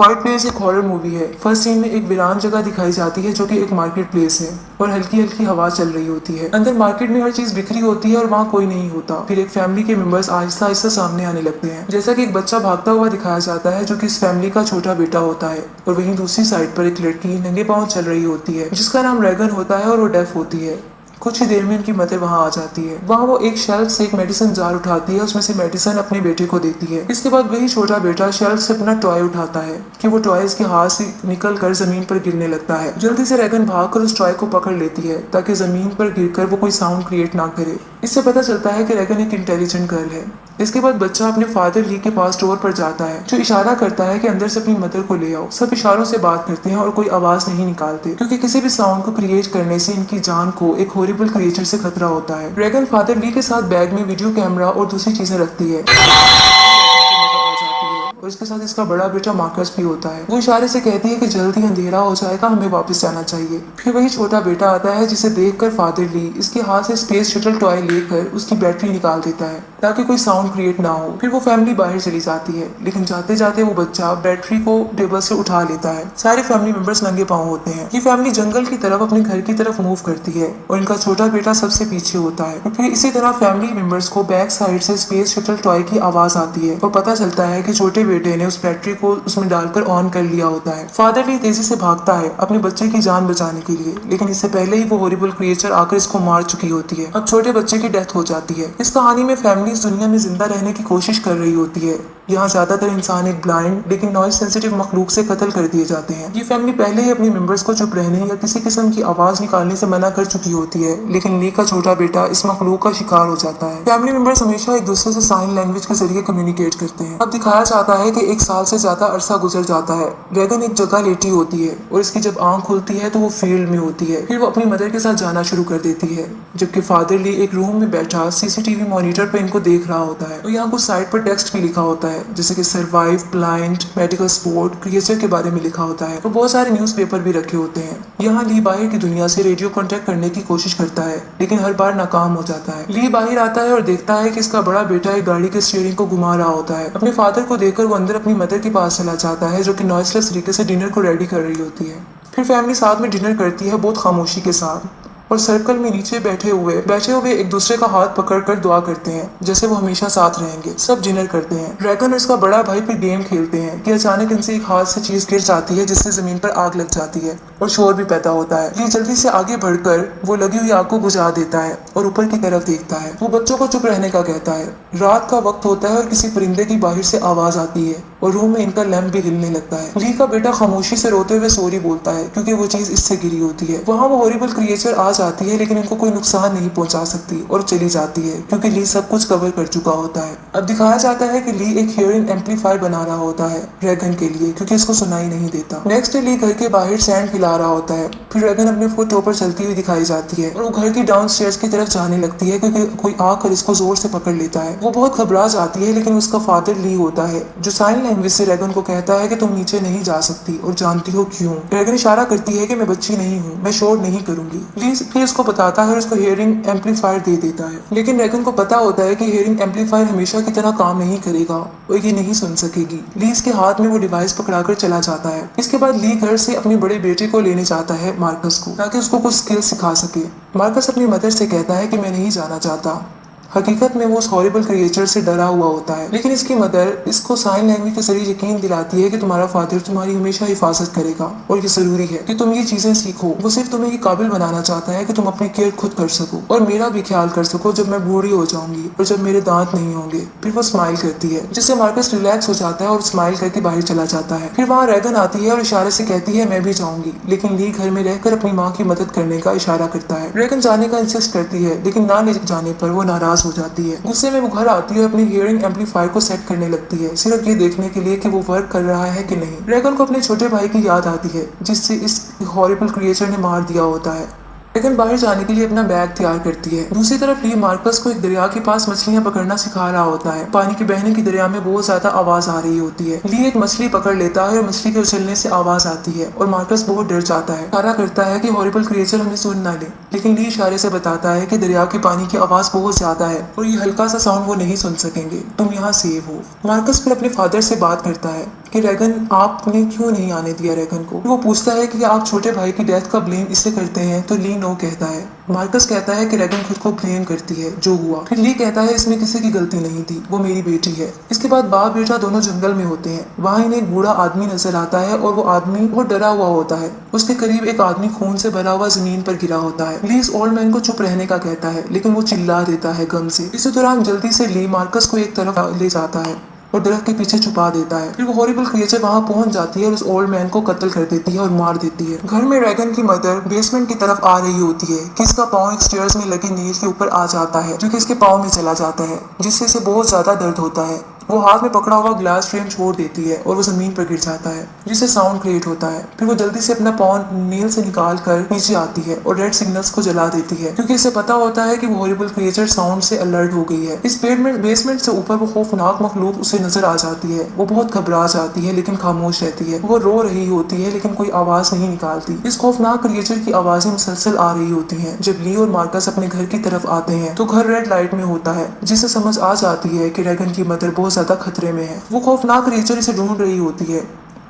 Quite place एक horror movie है। First scene में एक वीरान जगह दिखाई जाती है जो कि एक मार्केट प्लेस है और हल्की हल्की हवा चल रही होती है। अंदर मार्केट में हर चीज बिखरी होती है और वहाँ कोई नहीं होता। फिर एक फैमिली के मेंबर्स आहिस्ता आहिस्ता सामने आने लगते हैं। जैसा कि एक बच्चा भागता हुआ दिखाया जाता है जो कि इस फैमिली का छोटा बेटा होता है, और वहीं दूसरी साइड पर एक लड़की नंगे पांव चल रही होती है जिसका नाम रैगन होता है और वो डेफ होती है। कुछ ही देर में इनकी मदर वहां आ जाती है। वहां वो एक शेल्फ से एक मेडिसिन जार उठाती है, उसमें से मेडिसिन अपने बेटे को देती है। इसके बाद वही छोटा बेटा शेल्फ से अपना टॉय उठाता है कि वो टॉय इसके हाथ से निकल कर जमीन पर गिरने लगता है। जल्दी से रैगन भागकर उस टॉय को पकड़ लेती है ताकि जमीन पर गिरकर वो कोई साउंड क्रिएट ना करे। इससे पता चलता है कि रैगन एक इंटेलिजेंट गर्ल है। इसके बाद बच्चा अपने फादर ली के पास डोर पर जाता है जो इशारा करता है कि अंदर से अपनी मदर को ले आओ। सब इशारों से बात करते हैं और कोई आवाज नहीं निकालते क्योंकि किसी भी साउंड को क्रिएट करने से इनकी जान को एक हॉरिबल क्रिएचर से खतरा होता है। रैगन फादर ली के साथ बैग में वीडियो कैमरा और दूसरी चीजें रखती है और इसके साथ इसका बड़ा बेटा मार्कस भी होता है। वो इशारे से कहती है कि जल्दी अंधेरा हो जाएगा, हमें वापस जाना चाहिए। फिर वही छोटा बेटा आता है जिसे देखकर फादर ली इसके हाथ से स्पेस शटल टॉय लेकर उसकी बैटरी निकाल देता है ताकि कोई साउंड क्रिएट ना हो। फिर वो फैमिली बाहर चली जाती है, लेकिन जाते जाते वो बच्चा बैटरी को टेबल से उठा लेता है। सारे फैमिली मेंबर्स नंगे पांव होते हैं। ये फैमिली जंगल की तरफ अपने घर की तरफ मूव करती है और इनका छोटा बेटा सबसे पीछे होता है। फिर इसी तरह फैमिली मेंबर्स को बैक साइड से स्पेस शटल टॉय की आवाज आती है और पता चलता है कि छोटे बेटे ने उस बैटरी को उसमें डालकर ऑन कर लिया होता है। फादर भी तेजी से भागता है अपने बच्चे की जान बचाने के लिए, लेकिन इससे पहले ही वो हॉरिबल क्रिएचर आकर इसको मार चुकी होती है। अब छोटे बच्चे की डेथ हो जाती है। इस कहानी में फैमिली इस दुनिया में जिंदा रहने की कोशिश कर रही होती है। यहाँ ज्यादातर इंसान एक ब्लाइंड लेकिन नॉइज सेंसिटिव मखलूक से कत्ल कर दिए जाते हैं। ये फैमिली पहले ही अपने मेंबर्स को चुप रहने या किसी किस्म की आवाज निकालने से मना कर चुकी होती है, लेकिन ली का छोटा बेटा इस मखलूक का शिकार हो जाता है। फैमिली मेंबर्स हमेशा एक दूसरे से साइन लैंग्वेज के जरिए कम्युनिकेट करते हैं। अब दिखाया जाता है कि 1 साल से ज्यादा अरसा गुजर जाता है। रैगन एक जगह लेटी होती है और इसकी जब आंख खुलती है तो वो फील्ड में होती है। फिर वो अपनी मदर के साथ जाना शुरू कर देती है, जबकि फादर ली एक रूम में बैठा सीसीटीवी मॉनिटर पे इनको देख रहा होता है। और यहाँ कुछ साइड पर टेक्स्ट भी लिखा होता है जैसे कि survive, blind, medical support, creature के बारे में लिखा होता है। और बहुत सारे न्यूज़पेपर भी रखे होते हैं। यहाँ ली बाहर की दुनिया से रेडियो कांटेक्ट करने की कोशिश करता है, लेकिन हर बार नाकाम हो जाता है। ली बाहर आता है और देखता है कि इसका बड़ा बेटा एक गाड़ी के स्टीयरिंग को घुमा रहा होता है। अपने फादर को देखकर वो अंदर अपनी मदर के पास चला जाता है जो कि नॉइसलेस तरीके से डिनर को रेडी कर रही होती है। फिर फैमिली साथ में डिनर करती है बहुत खामोशी के साथ, और सर्कल में नीचे बैठे हुए एक दूसरे का हाथ पकड़कर दुआ करते हैं जैसे वो हमेशा साथ रहेंगे। सब डिनर करते हैं। रैगन और इसका बड़ा भाई फिर गेम खेलते हैं कि अचानक इनसे एक हाथ से चीज गिर जाती है जिससे जमीन पर आग लग जाती है और शोर भी पैदा होता है। ये जल्दी से आगे बढ़कर वो लगी हुई आग को बुझा देता है और ऊपर की तरफ देखता है। वो बच्चों को चुप रहने का कहता है। रात का वक्त होता है और किसी परिंदे की बाहर से आवाज आती है और रूम में इनका लैंप भी हिलने लगता है। ली का बेटा खामोशी से रोते हुए सॉरी बोलता है क्योंकि वो चीज इससे गिरी होती है। वहाँ वो हॉरिबल क्रिएचर आ जाती है, लेकिन इनको कोई नुकसान नहीं पहुंचा सकती और चली जाती है क्योंकि ली सब कुछ कवर कर चुका होता है। अब दिखाया जाता है कि ली एक हियरिंग एम्पलीफायर बना रहा होता है रैगन के लिए क्योंकि इसको सुनाई नहीं देता। नेक्स्ट डे ली घर के बाहर सैंड हिला रहा होता है। फिर रैगन अपने फुट पर चलती हुई दिखाई जाती है और वो घर की डाउन स्टेयर्स की तरफ जाने लगती है क्योंकि कोई आकर इसको जोर से पकड़ लेता है। वो बहुत घबरा जाती है, लेकिन उसका फादर ली होता है जो साइन लैंग्वेज से रैगन को कहता है कि तुम नीचे नहीं जा सकती, और जानती हो क्यों? रैगन इशारा करती है कि मैं बच्ची नहीं हूँ, मैं शोर नहीं करूंगी। ली फिर उसको बताता है और उसको हियरिंग एम्पलीफायर दे देता है, लेकिन रैगन को पता होता है कि हियरिंग एम्पलीफायर हमेशा की तरह काम नहीं करेगा और ये नहीं सुन सकेगी। ली इसके हाथ में वो डिवाइस पकड़ाकर चला जाता है। इसके बाद ली घर से अपने बड़े बेटे को लेने जाता है मार्कस को, ताकि उसको कुछ स्किल सिखा सके। मार्कस अपनी मदर से कहता है कि मैं नहीं जाना चाहता। हकीकत में वो उस हॉरिबल क्रिएचर से डरा हुआ होता है, लेकिन इसकी मदर इसको साइन लैंग्वेज के जरिए यकीन दिलाती है कि तुम्हारा फादर तुम्हारी हमेशा हिफाजत करेगा और ये जरूरी है कि तुम ये चीजें सीखो। वो सिर्फ तुम्हें ये काबिल बनाना चाहता है कि तुम अपनी केयर खुद कर सको और मेरा भी ख्याल कर सको जब मैं बूढ़ी हो जाऊंगी और जब मेरे दांत नहीं होंगे। फिर वो स्माइल करती है जिससे मार्कस रिलैक्स हो जाता है और स्माइल करके बाहर चला जाता है। फिर वहाँ रैगन आती है और इशारे से कहती है मैं भी जाऊंगी, लेकिन ली घर में रहकर अपनी माँ की मदद करने का इशारा करता है। रैगन जाने का इंसिस्ट करती है, लेकिन ना ले जाने पर वो नाराज हो जाती है। गुस्से में वो घर आती है और अपनी हियरिंग एम्पलीफायर को सेट करने लगती है, सिर्फ ये देखने के लिए कि वो वर्क कर रहा है कि नहीं। रैगन को अपने छोटे भाई की याद आती है जिससे इस हॉरिबल क्रिएचर ने मार दिया होता है। रैगन बाहर जाने के लिए अपना बैग तैयार करती है। दूसरी तरफ ली मार्कस को एक दरिया के पास मछलियां पकड़ना सिखा रहा होता है। पानी के बहने की दरिया में बहुत ज्यादा आवाज आ रही होती है। ली एक मछली पकड़ लेता है और मछली के उछलने से आवाज आती है और मार्कस बहुत डर जाता है। इशारा करता है कि हॉरिबल क्रिएचर हमें सुन ना ले, लेकिन ली इशारे से बताता है कि दरिया के पानी की आवाज बहुत ज्यादा है और ये हल्का सा साउंड वो नहीं सुन सकेंगे, तुम यहाँ सेफ हो। मार्कस फिर अपने फादर से बात करता है कि रेगन आपने क्यों नहीं आने दिया रेगन को। वो पूछता है कि आप छोटे भाई की डेथ का ब्लेम इससे करते हैं, तो ली नो कहता है। मार्कस कहता है कि रेगन खुद को ब्लेम करती है जो हुआ। फिर ली कहता है इसमें किसी की गलती नहीं थी, वो मेरी बेटी है। इसके बाद बाप बेटा दोनों जंगल में होते हैं। वहाँ इन्हें एक बूढ़ा आदमी नजर आता है और वो आदमी बहुत डरा हुआ होता है। उसके करीब एक आदमी खून से भरा हुआ जमीन पर गिरा होता है। ली इस ओल्ड मैन को चुप रहने का कहता है, लेकिन वो चिल्ला देता है गम से। इसी दौरान जल्दी से ली मार्कस को एक तरफ ले जाता है और दरख्त के पीछे छुपा देता है। फिर वो हॉरिबल क्रिएचर वहां पहुंच जाती है और उस ओल्ड मैन को कत्ल कर देती है और मार देती है। घर में रेगन की मदर बेसमेंट की तरफ आ रही होती है कि इसका पाँव एक स्टेयर्स में लगी नील के ऊपर आ जाता है, जो कि इसके पाँव में चला जाता है, जिससे इसे बहुत ज्यादा दर्द होता है। वो हाथ में पकड़ा हुआ ग्लास फ्रेम छोड़ देती है और वो जमीन पर गिर जाता है, जिससे साउंड क्रिएट होता है। फिर वो जल्दी से अपना पाँव नील से निकाल कर नीचे आती है और रेड सिग्नल्स को जला देती है, क्योंकि इसे पता होता है कि वो हॉरिबल क्रिएचर साउंड से अलर्ट हो गई है। इस बेसमेंट से ऊपर वो खौफनाक मखलूक उसे नजर आ जाती है। वो बहुत घबरा जाती है लेकिन खामोश रहती है। वो रो रही होती है लेकिन कोई आवाज नहीं निकालती। इस खौफनाक क्रिएचर की आवाजें मुसलसल आ रही होती हैं। जब ली और मार्कस अपने घर की तरफ आते हैं तो घर रेड लाइट में होता है, जिससे समझ आ जाती है कि रेगन की मदर बहुत ज्यादा खतरे में है। वो खौफनाक क्रिएचर इसे ढूंढ रही होती है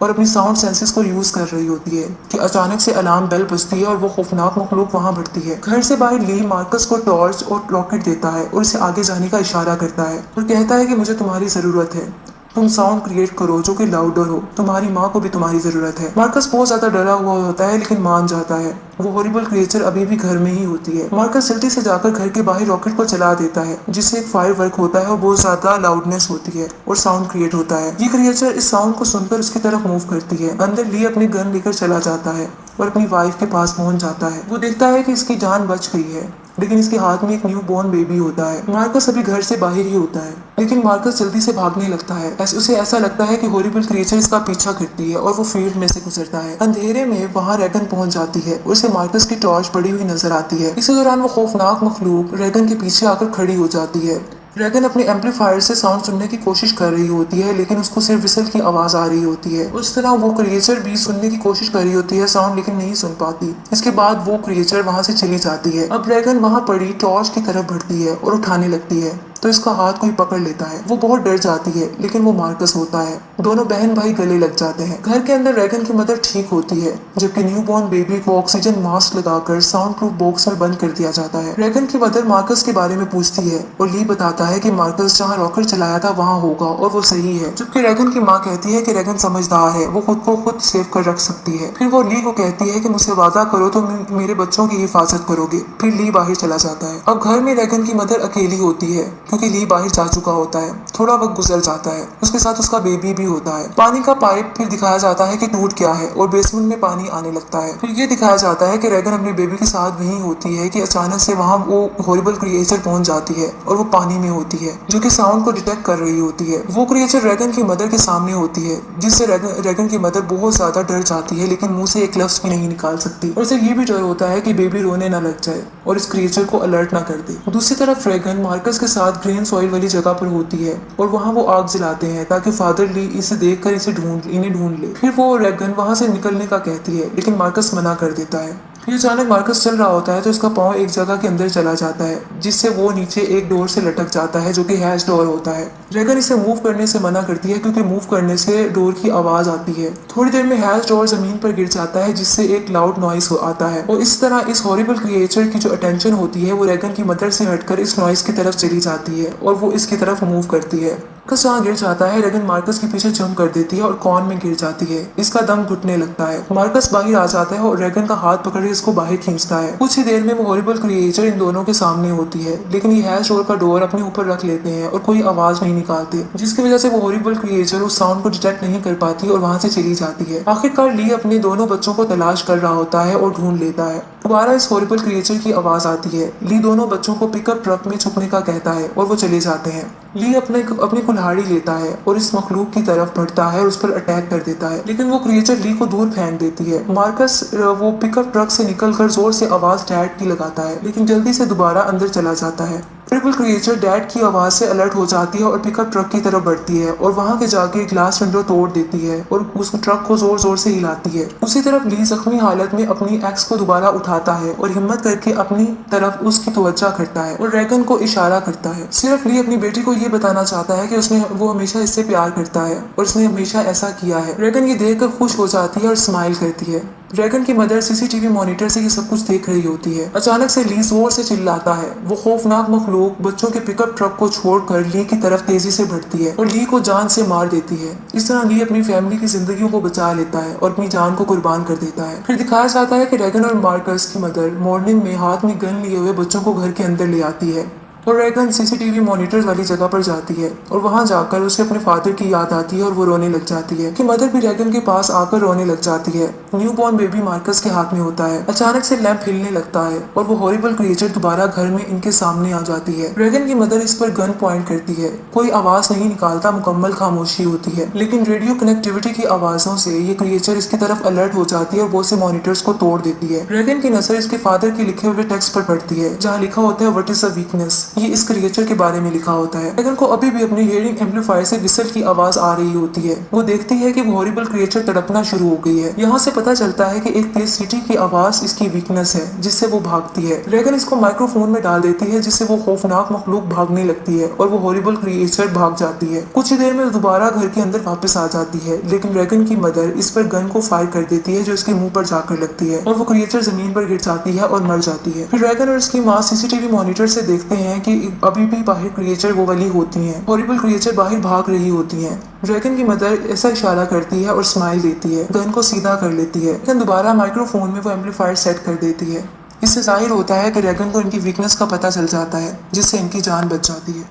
और अपनी साउंड सेंसेस को यूज कर रही होती है कि अचानक से अलार्म बेल बजती है और वो खौफनाक मखलूक वहां बढ़ती है। घर से बाहर ली मार्कस को टॉर्च और रॉकेट देता है और इसे आगे जाने का इशारा करता है और कहता है कि मुझे तुम्हारी जरूरत है, तुम साउंड क्रिएट करो जो कि लाउडर हो, तुम्हारी माँ को भी तुम्हारी जरूरत है। मार्कस बहुत ज्यादा डरा हुआ होता है लेकिन मान जाता है। वो हॉरिबल क्रिएचर अभी भी घर में ही होती है। मार्कस जल्दी से जाकर घर के बाहर रॉकेट को चला देता है, जिससे एक फायर वर्क होता है और बहुत ज्यादा लाउडनेस होती है और साउंड क्रिएट होता है। ये क्रिएचर इस साउंड को सुनकर उसकी तरफ मूव करती है। अंदर ली अपनी गन लेकर चला जाता है और अपनी वाइफ के पास पहुंच जाता है। वो देखता है कि इसकी जान बच गई है, लेकिन इसके हाथ में एक न्यू बॉर्न बेबी होता है। मार्कस अभी घर से बाहर ही होता है, लेकिन मार्कस जल्दी से भागने लगता है। उसे ऐसा लगता है कि हॉरिबल क्रिएचर इसका पीछा करती है और वो फील्ड में से गुजरता है। अंधेरे में वहाँ रेगन पहुंच जाती है और उसे मार्कस की टॉर्च पड़ी हुई नजर आती है। इसी दौरान वो खौफनाक मखलूक रेगन के पीछे आकर खड़ी हो जाती है। रेगन अपने एम्पलीफायर से साउंड सुनने की कोशिश कर रही होती है, लेकिन उसको सिर्फ विसल की आवाज आ रही होती है। उस तरह वो क्रिएचर भी सुनने की कोशिश कर रही होती है साउंड, लेकिन नहीं सुन पाती। इसके बाद वो क्रिएचर वहां से चली जाती है। अब रेगन वहां पड़ी टॉर्च की तरफ बढ़ती है और उठाने लगती है तो इसका हाथ कोई पकड़ लेता है। वो बहुत डर जाती है, लेकिन वो मार्कस होता है। दोनों बहन भाई गले लग जाते हैं। घर के अंदर रेगन की मदर ठीक होती है, जबकि न्यू बॉर्न बेबी को ऑक्सीजन मास्क लगाकर साउंड प्रूफ बॉक्स में बंद कर दिया जाता है। रेगन की मदर मार्कस के बारे में पूछती है और ली बताता है कि मार्कस जहाँ रॉकेट चलाया था वहाँ होगा और वो सही है। जबकि रेगन की माँ कहती है कि रेगन समझदार है, वो खुद को खुद सेव कर रख सकती है। फिर वो ली को कहती है कि मुझसे वादा करो तो मेरे बच्चों की हिफाजत करोगे। फिर ली बाहर चला जाता है। अब घर में रेगन की मदर अकेली होती है, क्योंकि ली बाहर जा चुका होता है। थोड़ा वक्त गुजर जाता है, उसके साथ उसका बेबी भी होता है। पानी का पाइप फिर दिखाया जाता है कि टूट गया है और बेसमेंट में पानी आने लगता है। फिर ये दिखाया जाता है कि रेगन अपने बेबी के साथ वहीं होती है कि अचानक से वहाँ वो हॉरिबल क्रिएचर पहुंच जाती है और वो पानी में होती है, जो कि साउंड को डिटेक्ट कर रही होती है। वो क्रिएचर रेगन की मदर के सामने होती है, जिससे रेगन की मदर बहुत ज्यादा डर जाती है, लेकिन मुंह से एक लफ्ज भी नहीं निकाल सकती। और उसे ये भी डर होता है कि बेबी रोने ना लग जाए और इस क्रिएचर को अलर्ट ना कर दे। दूसरी तरफ रेगन मार्कस के साथ ग्रीन सॉइल वाली जगह पर होती है और वहाँ वो आग जलाते हैं ताकि फादर ली इसे देखकर इन्हें ढूंढ ले। फिर वो रेगन वहाँ से निकलने का कहती है, लेकिन मार्कस मना कर देता है। फिर अचानक मार्कस चल रहा होता है तो उसका पाँव एक जगह के अंदर चला जाता है, जिससे वो नीचे एक डोर से लटक जाता है, जो कि हैच डोर होता है। रेगन इसे मूव करने से मना करती है, क्योंकि मूव करने से डोर की आवाज आती है। थोड़ी देर में हैच डोर जमीन पर गिर जाता है, जिससे एक लाउड नॉइस आता है और इस तरह इस हॉरिबल क्रिएचर की जो अटेंशन होती है वो रेगन की मदर से हटकर इस नॉइस की तरफ चली जाती है और वो इसकी तरफ मूव करती है। मार्कस जहाँ गिर जाता है, रेगन मार्कस के पीछे जंप कर देती है और कॉर्न में गिर जाती है। इसका दम घुटने लगता है। मार्कस बाहर आ जाता है और रेगन का हाथ पकड़ इसको बाहर खींचता है। कुछ ही देर में वो हॉरिबल क्रिएचर इन दोनों के सामने होती है, लेकिन ये हैच डोर का डोर अपने ऊपर रख लेते हैं और कोई आवाज नहीं निकालते, जिसकी वजह से वो हॉरिबल क्रिएचर उस साउंड को डिटेक्ट नहीं कर पाती और वहां से चली जाती है। आखिरकार ली अपने दोनों बच्चों को तलाश कर रहा होता है और ढूंढ लेता है। दोबारा इस हॉरिबल क्रिएचर की आवाज आती है। ली दोनों बच्चों को पिकअप ट्रक में छुपने का कहता है और वो चले जाते हैं। ली अपनी कुल्हाड़ी लेता है और इस मखलूक की तरफ बढ़ता है और उस पर अटैक कर देता है, लेकिन वो क्रिएचर ली को दूर फेंक देती है। मार्कस वो पिकअप ट्रक से निकलकर जोर से आवाज डैड की लगाता है, लेकिन जल्दी से दोबारा अंदर चला जाता है। हॉरिबल क्रिएचर डैड की आवाज से अलर्ट हो जाती है और पिकअप ट्रक की तरफ बढ़ती है और वहां के जाके ग्लास विंडो तोड़ देती है और उस ट्रक को जोर जोर से हिलाती है। उसी तरफ ली जख्मी हालत में अपनी एक्स को दोबारा उठा उठाता है और हिम्मत करके अपनी तरफ उसकी तवज्जो करता है और रैगन को इशारा करता है। सिर्फ ली अपनी बेटी को ये बताना चाहता है कि वो हमेशा इससे प्यार करता है और उसने हमेशा ऐसा किया है। रैगन ये देखकर खुश हो जाती है और स्माइल करती है। रैगन की मदर सीसीटीवी मॉनिटर से ये सब कुछ देख रही होती है। अचानक से ली जोर से चिल्लाता है। वो खौफनाक मखलूक बच्चों के पिकअप ट्रक को छोड़कर ली की तरफ तेजी से बढ़ती है और ली को जान से मार देती है। इस तरह ली अपनी फैमिली की जिंदगियों को बचा लेता है और अपनी जान को कुर्बान कर देता है। फिर दिखाया जाता है कि रैगन और मार्कस की मदर मॉर्निंग में हाथ में गन लिए हुए बच्चों को घर के अंदर ले आती है और रैगन सीसीटीवी मॉनिटर्स वाली जगह पर जाती है और वहां जाकर उसे अपने फादर की याद आती है और वो रोने लग जाती है कि मदर भी रैगन के पास आकर रोने लग जाती है। न्यू बॉर्न बेबी मार्कस के हाथ में होता है। अचानक से लैंप हिलने लगता है और वो हॉरिबल क्रिएचर दोबारा घर में इनके सामने आ जाती है। रैगन की मदर इस पर गन पॉइंट करती है। कोई आवाज नहीं निकालता, मुकम्मल खामोशी होती है, लेकिन रेडियो कनेक्टिविटी की आवाजों से ये क्रिएचर इसकी तरफ अलर्ट हो जाती है और वो से मॉनिटर्स को तोड़ देती है। रैगन की नजर इसके फादर के लिखे हुए टेक्स्ट पर पड़ती है जहाँ लिखा होता है व्हाट इज अ वीकनेस। ये इस क्रिएचर के बारे में लिखा होता है। रैगन को अभी भी अपनी हियरिंग एम्पलीफायर से विसल की आवाज आ रही होती है। वो देखती है कि वो हॉरिबल क्रिएचर तड़पना शुरू हो गई है। यहाँ से पता चलता है कि एक तेज सीटी की आवाज इसकी वीकनेस है जिससे वो भागती है। रैगन इसको माइक्रोफोन में डाल देती है जिससे वो खौफनाक मखलूक भागने लगती है और वो हॉरिबल क्रिएचर भाग जाती है। कुछ ही देर में दोबारा घर के अंदर वापस आ जाती है, लेकिन रैगन की मदर इस पर गन को फायर कर देती है जो इसके मुंह पर जाकर लगती है और वो क्रिएचर जमीन पर गिर जाती है और मर जाती है। फिर रैगन और उसकी माँ सीसीटीवी मॉनिटर से देखते हैं कि अभी भी बाहर क्रिएचर वो वाली होती हैं। हॉरिबल क्रिएचर बाहर भाग रही होती हैं। रैगन की मदर ऐसा इशारा करती है और स्माइल देती है, गन को सीधा कर लेती है, लेकिन दोबारा माइक्रोफोन में वो एम्पलीफायर सेट कर देती है। इससे जाहिर होता है कि रैगन को इनकी वीकनेस का पता चल जाता है जिससे इनकी जान बच जाती है।